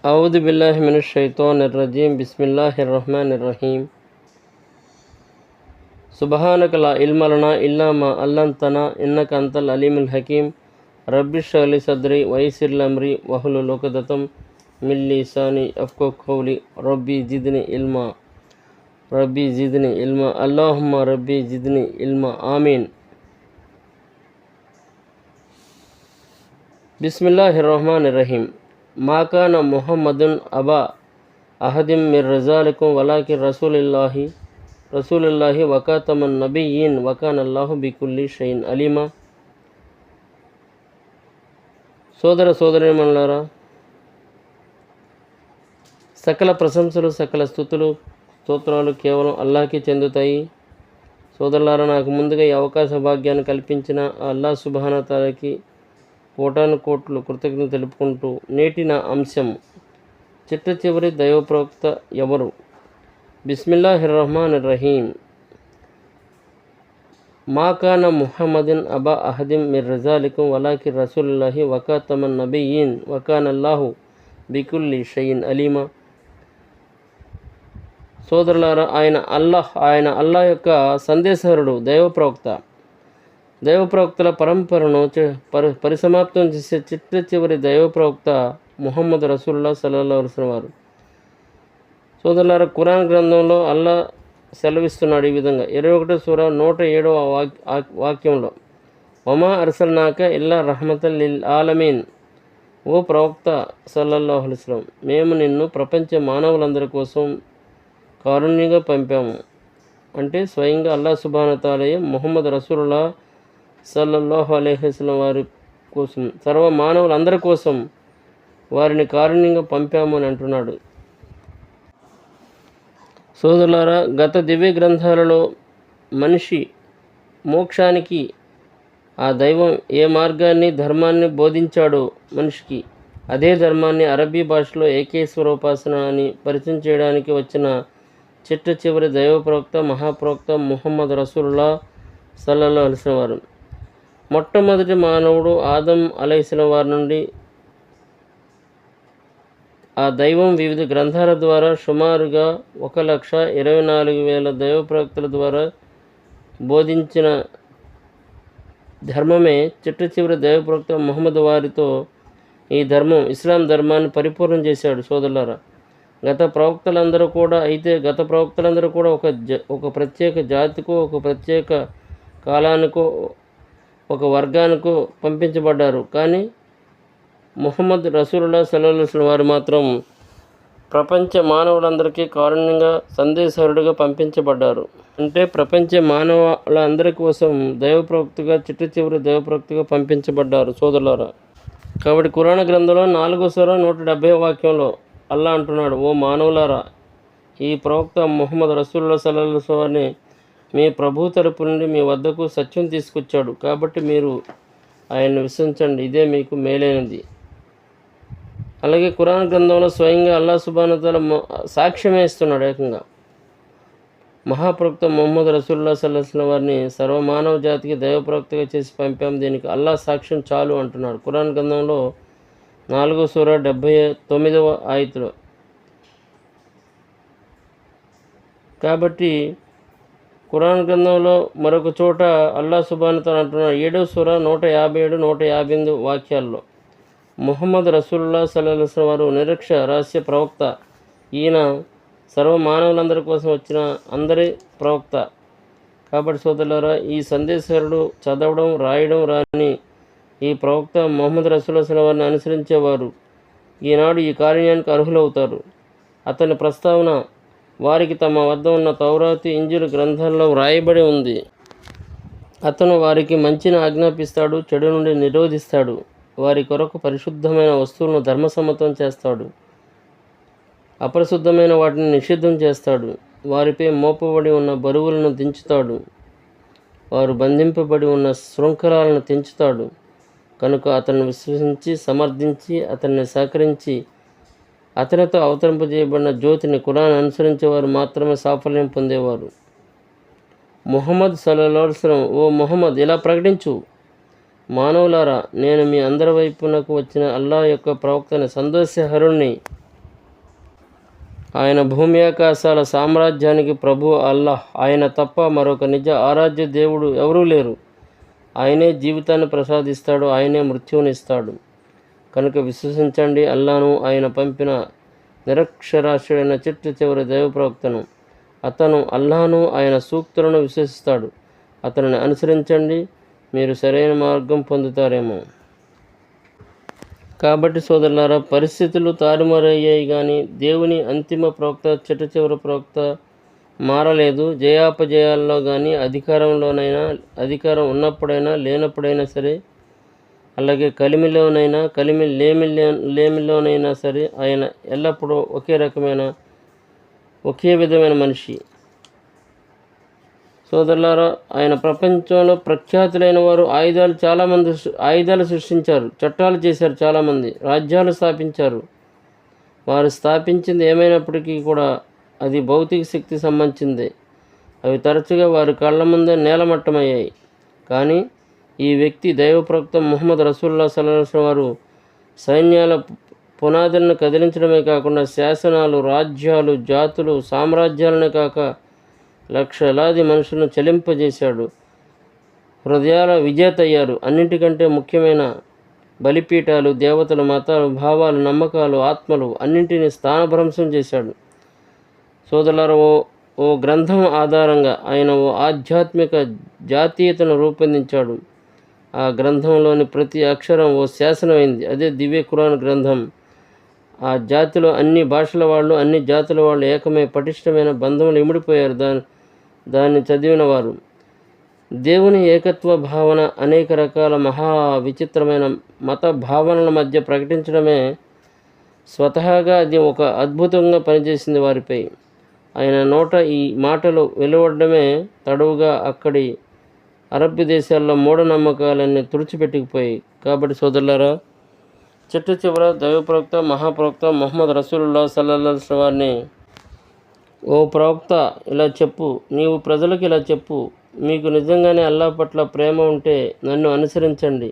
أعوذ بالله من الشيطان الرجيم بسم الله الرحمن الرحيم سبحانك لا علم لنا إلا ما علمتنا إنك أنت العليم الحكيم رب اشرح لي صدري ويسر لي أمري واحلل عقدة من لساني يفقهوا قولي ربي زدني علما اللهم ربي زدني علما آمين. بسم الله الرحمن الرحيم ما كان محمد أبا أحد من رجالكم ولكن رسول الله وخاتم النبيين وكان الله بكل شيء عليما. సోదరీమణులారా, సకల ప్రశంసలు సకల స్తోత్రాలు కేవలం అల్లాహ్కి చెందుతాయి. సోదరులారా, నాకు ముందుగా ఈ అవకాశ భాగ్యాన్ని కల్పించిన అల్లాహ్ సుబ్హానహు తఆలాకి కోటాను కోట్లు కృతజ్ఞత తెలుపుకుంటూ నేటి నా అంశం చిట్ట చివరి దైవ ప్రవక్త ఎవరు? బిస్మిల్లాహిర్ రహమానిర్ రహీం. మా కాన ముహమ్మదిన్ అబా అహదిం మిర్ రిజాలికుం వలాకిన్ రసూలుల్లాహి వఖాతమన్ నబియ్యీన్ వకానల్లాహు బికుల్లి షైఇన్ అలీమా. సోదరులారా, ఆయన అల్లాహ్ యొక్క సందేశహరుడు, దైవ ప్రవక్తల పరంపరను పరిసమాప్తం చేసే చిట్ట చివరి దైవ ప్రవక్త ముహమ్మద్ రసూలుల్లాహ్ సల్లల్లాహు అలైహి వసల్లం వారు. సోదరులారా, ఖురాన్ గ్రంథంలో అల్లా సెలవిస్తున్నాడు ఈ విధంగా 21వ సూర 107వ వాక్యంలో, వమా అర్సల్నాక ఇల్లా రహమతల్ లిల్ ఆలమీన్. ఓ ప్రవక్త సల్లల్లాహు అలైహి వసల్లం, మేము నిన్ను ప్రపంచ మానవులందరి కోసం కారుణ్యంగా పంపాము. అంటే స్వయంగా అల్లాహ్ సుబ్హానహు తఆలా ముహమ్మద్ రసూలుల్లాహ్ సల్లల్లాహు అలైహి వసల్లం వారి కోసం, సర్వ మానవులందరి కోసం వారిని కారుణ్యంగా పంపాము అని అంటున్నాడు. సోదరులారా, గత దివ్య గ్రంథాలలో మనిషి మోక్షానికి ఆ దైవం ఏ మార్గాన్ని ధర్మాన్ని బోధించాడో మనిషికి అదే ధర్మాన్ని అరబీ భాషలో ఏకేశ్వరోపాసన అని పరిచయం చేయడానికి వచ్చిన చిట్ట చివరి దైవ ప్రవక్త మహాప్రవక్త ముహమ్మద్ రసూలుల్లాహ్ సల్లల్లాహు అలైహి వసల్లం వారు. మొట్టమొదటి మానవుడు ఆదం అలైహిస్సలాం వారి నుండి ఆ దైవం వివిధ గ్రంథాల ద్వారా సుమారుగా 1,24,000 దైవ ప్రవక్తల ద్వారా బోధించిన ధర్మమే చిట్ట చివరి దైవ ప్రవక్త ముహమ్మద్ వారితో ఈ ధర్మం ఇస్లాం ధర్మాన్ని పరిపూర్ణం చేశాడు. సోదరులారా, గత ప్రవక్తలందరూ కూడా ఒక ప్రత్యేక జాతికో, ఒక ప్రత్యేక కాలానికో, ఒక వర్గానికో పంపించబడ్డారు. కానీ ముహమ్మద్ రసూలుల్లాహ్ సల్లల్లాహు అలైహి వసల్లం వారు మాత్రం ప్రపంచ మానవులందరికీ కారుణ్యంగా సందేశహరుడిగా పంపించబడ్డారు. అంటే ప్రపంచ మానవులందరి కోసం చిట్ట చివరి దైవ ప్రవక్తగా పంపించబడ్డారు. సోదరులారా, కాబట్టి ఖురాన్ గ్రంథంలో 4వ సూర 170వ వాక్యంలో అల్లా అంటున్నాడు, ఓ మానవులారా, ఈ ప్రవక్త ముహమ్మద్ రసూలుల్లాహ్ సల్లల్లాహు అలైహి వసల్లం వారిని మీ ప్రభు తరపు నుండి మీ వద్దకు సత్యం తీసుకొచ్చాడు. కాబట్టి మీరు ఆయన్ని విశ్వసించండి, ఇదే మీకు మేలైనది. అలాగే ఖురాన్ గ్రంథంలో స్వయంగా అల్లాహ్ సుబ్హానహు తఆలా సాక్ష్యమే ఇస్తున్నాడు. ఏకంగా మహాప్రవక్త ముహమ్మద్ రసూలుల్లాహ్ సల్లల్లాహు అలైహి వసల్లం వారిని సర్వమానవ జాతికి దైవ ప్రవక్తగా చేసి పంపాం, దీనికి అల్లాహ్ సాక్ష్యం చాలు అంటున్నాడు ఖురాన్ గ్రంథంలో 4వ సూర 79వ ఆయతులో. కాబట్టి ఖురాన్ గ్రంథంలో మరొక చోట అల్లాహ్ సుబ్హానహు తఆలా అంటున్నాడు 7వ సూర 157, 158 వాక్యాల్లో, ముహమ్మద్ రసూలుల్లాహ్ సల్లల్లాహు అలైహి వసల్లం వారు నిరక్ష రహస్య ప్రవక్త. ఈయన సర్వ మానవులందరి కోసం వచ్చిన అందరి ప్రవక్త. కాబట్టి సోదరులారా, ఈ సందేశహరుడు చదవడం రాయడం రాని ఈ ప్రవక్త ముహమ్మద్ రసూలుల్లాహ్ సల్లల్లాహు అలైహి వసల్లం వారిని అనుసరించేవారు ఈనాడు ఈ కార్యానికి అర్హులవుతారు. అతని ప్రస్తావన వారికి తమ వద్ద ఉన్న తౌరాతు, ఇంజిల్ గ్రంథాల్లో వ్రాయబడి ఉంది. అతను వారికి మంచిని ఆజ్ఞాపిస్తాడు, చెడు నుండి నిరోధిస్తాడు, వారి కొరకు పరిశుద్ధమైన వస్తువులను ధర్మసమ్మతం చేస్తాడు, అపరిశుద్ధమైన వాటిని నిషిద్ధం చేస్తాడు, వారిపై మోపబడి ఉన్న బరువులను దించుతాడు, వారు బంధింపబడి ఉన్న శృంఖలాలను తెంచుతాడు. కనుక అతన్ని విశ్వసించి సమర్థించి అతన్ని సహకరించి అతనితో అవతరింపజేయబడిన జ్యోతిని ఖురాన్ అనుసరించేవారు మాత్రమే సాఫల్యం పొందేవారు. ముహమ్మద్ సల్లల్లాహు అలైహి వసల్లం, ఓ ముహమ్మద్, ఇలా ప్రకటించు, మానవులారా, నేను మీ అందరి వైపునకు వచ్చిన అల్లాహ్ యొక్క ప్రవక్తని, సందేశహరుణ్ణి. ఆయన భూమి ఆకాశాల సామ్రాజ్యానికి ప్రభు అల్లాహ్. ఆయన తప్ప మరొక నిజ ఆరాధ్య దేవుడు ఎవరూ లేరు. ఆయనే జీవితాన్ని ప్రసాదిస్తాడు, ఆయనే మృత్యువునిస్తాడు. కనుక విశ్వసించండి అల్లాను, ఆయన పంపిన నిరక్షరాస్యుడైన చిట్ట చివరి దైవ ప్రవక్తను. అతను అల్లాను, ఆయన సూక్తులను విశ్వసిస్తాడు. అతనిని అనుసరించండి, మీరు సరైన మార్గం పొందుతారేమో. కాబట్టి సోదరులారా, పరిస్థితులు తారుమారయ్యాయి కానీ దేవుని అంతిమ ప్రవక్త, చిట్ట చివరి ప్రవక్త మారలేదు. జయాపజయాల్లో కానీ, అధికారంలోనైనా, అధికారం ఉన్నప్పుడైనా లేనప్పుడైనా సరే, అలాగే కలిమిలోనైనా లేమిలోనైనా సరే, ఆయన ఎల్లప్పుడూ ఒకే విధమైన మనిషి. సోదరులారా, ఆయన ప్రపంచంలో ప్రఖ్యాతులైన వారు ఆయుధాలు సృష్టించారు, చట్టాలు చేశారు, చాలామంది రాజ్యాలు స్థాపించారు. వారు స్థాపించింది ఏమైనప్పటికీ కూడా అది భౌతిక శక్తి సంబంధించిందే. అవి తరచుగా వారి కళ్ళ ముందే నేలమట్టమయ్యాయి. కానీ ఈ వ్యక్తి దైవ ప్రవక్త ముహమ్మద్ రసూలుల్లాహ్ సల్లల్లాహు అలైహి వసల్లం వారు సైన్యాల పునాదులను కదిలించడమే కాకుండా శాసనాలు, రాజ్యాలు, జాతులు, సామ్రాజ్యాలనే కాక లక్షలాది మనుషులను చలింపజేశాడు. హృదయాల విజేత అయ్యారు. అన్నింటికంటే ముఖ్యమైన బలిపీఠాలు, దేవతలు, మతాలు, భావాలు, నమ్మకాలు, ఆత్మలు అన్నింటినీ స్థానభ్రంశం చేశాడు. సోదరులారా, ఓ గ్రంథం ఆధారంగా ఆయన ఓ ఆధ్యాత్మిక జాతీయతను రూపొందించాడు. ఆ గ్రంథంలోని ప్రతి అక్షరం ఓ శాసనమైంది. అదే దివ్య ఖురాన్ గ్రంథం. ఆ జాతిలో అన్ని భాషల వాళ్ళు, అన్ని జాతుల వాళ్ళు ఏకమై పటిష్టమైన బంధములు ఇమిడిపోయారు దాన్ని చదివిన వారు. దేవుని ఏకత్వ భావన అనేక రకాల మహా విచిత్రమైన మత భావనల మధ్య ప్రకటించడమే స్వతహాగా అది ఒక అద్భుతంగా పనిచేసింది వారిపై. ఆయన నోట ఈ మాటలు వెలువడమే తడవుగా అక్కడి అరబ్బీ దేశాల్లో మూఢనమ్మకాలన్నీ తుడిచిపెట్టుకుపోయాయి. కాబట్టి సోదరులారా, చిట్ట చివర దైవప్రవక్త, మహాప్రవక్త ముహమ్మద్ రసూలుల్లాహ్ సల్లల్లాహు అలైహి వసల్లం వారిని, ఓ ప్రవక్త, ఇలా చెప్పు, నీవు ప్రజలకు ఇలా చెప్పు, మీకు నిజంగానే అల్లా పట్ల ప్రేమ ఉంటే నన్ను అనుసరించండి.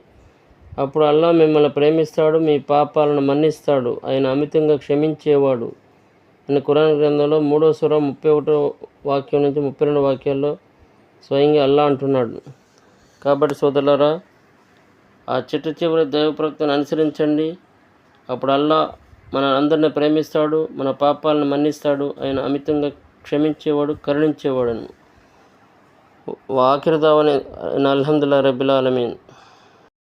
అప్పుడు అల్లా మిమ్మల్ని ప్రేమిస్తాడు, మీ పాపాలను మన్నిస్తాడు, ఆయన అమితంగా క్షమించేవాడు అని ఖురాన్ గ్రంథంలో 3వ సూరా 31వ వాక్యం నుంచి 32 వాక్యాల్లో స్వయంగా అల్లా అంటున్నాడు. కాబట్టి సోదరులారా, ఆ చిట్ట చివరి దైవ ప్రవక్తను అనుసరించండి. అప్పుడు అల్లా మన అందరిని ప్రేమిస్తాడు, మన పాపాలను మన్నిస్తాడు, ఆయన అమితంగా క్షమించేవాడు, కరుణించేవాడు. వాఖిర్ దావనా అల్హమ్దులిల్లాహి రబ్బిల్ ఆలమీన్.